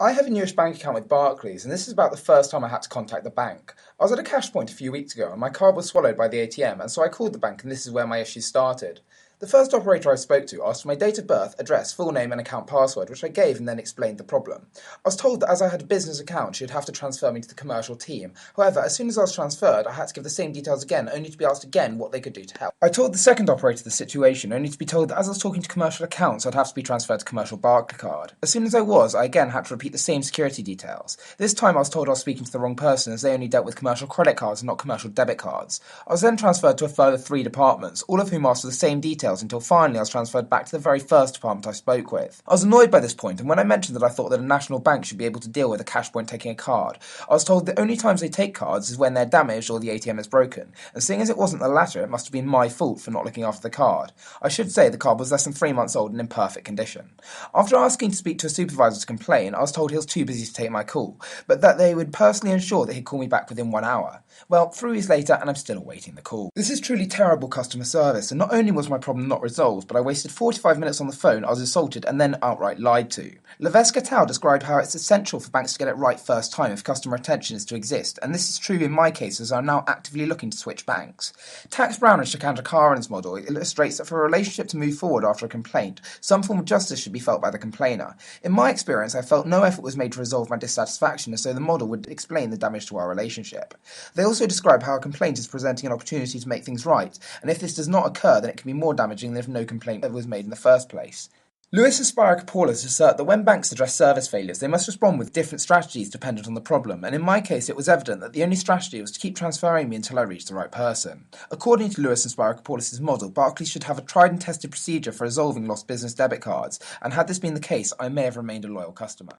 I have a newish bank account with Barclays, and this is about the first time I had to contact the bank. I was at a cash point a few weeks ago, and my card was swallowed by the ATM, and so I called the bank, and this is where my issue started. The first operator I spoke to asked for my date of birth, address, full name, and account password, which I gave and then explained the problem. I was told that as I had a business account, she'd have to transfer me to the commercial team. However, as soon as I was transferred, I had to give the same details again, only to be asked again what they could do to help. I told the second operator the situation, only to be told that as I was talking to commercial accounts, I'd have to be transferred to commercial Barclaycard. As soon as I was, I again had to repeat the same security details. This time I was told I was speaking to the wrong person, as they only dealt with commercial credit cards and not commercial debit cards. I was then transferred to a further 3 departments, all of whom asked for the same details, until finally I was transferred back to the very first department I spoke with. I was annoyed by this point, and when I mentioned that I thought that a national bank should be able to deal with a cash point taking a card, I was told the only times they take cards is when they're damaged or the ATM is broken, and seeing as it wasn't the latter, it must have been my fault for not looking after the card. I should say the card was less than 3 months old and in perfect condition. After asking to speak to a supervisor to complain, I was told he was too busy to take my call, but that they would personally ensure that he'd call me back within 1 hour. Well, 3 weeks later, and I'm still awaiting the call. This is truly terrible customer service, and not only was my problem not resolved, but I wasted 45 minutes on the phone, I was insulted, and then outright lied to. Leveska Tao described how it's essential for banks to get it right first time if customer retention is to exist, and this is true in my case as I'm now actively looking to switch banks. Tax Brown and Shakandra Karan's model illustrates that for a relationship to move forward after a complaint, some form of justice should be felt by the complainer. In my experience, I felt no effort was made to resolve my dissatisfaction, as so the model would explain the damage to our relationship. They also describe how a complaint is presenting an opportunity to make things right, and if this does not occur, then it can be more damaging than if no complaint ever was made in the first place. Lewis and Spyrakopoulos assert that when banks address service failures, they must respond with different strategies dependent on the problem, and in my case it was evident that the only strategy was to keep transferring me until I reached the right person. According to Lewis and Spyrakopoulos' model, Barclays should have a tried and tested procedure for resolving lost business debit cards, and had this been the case, I may have remained a loyal customer.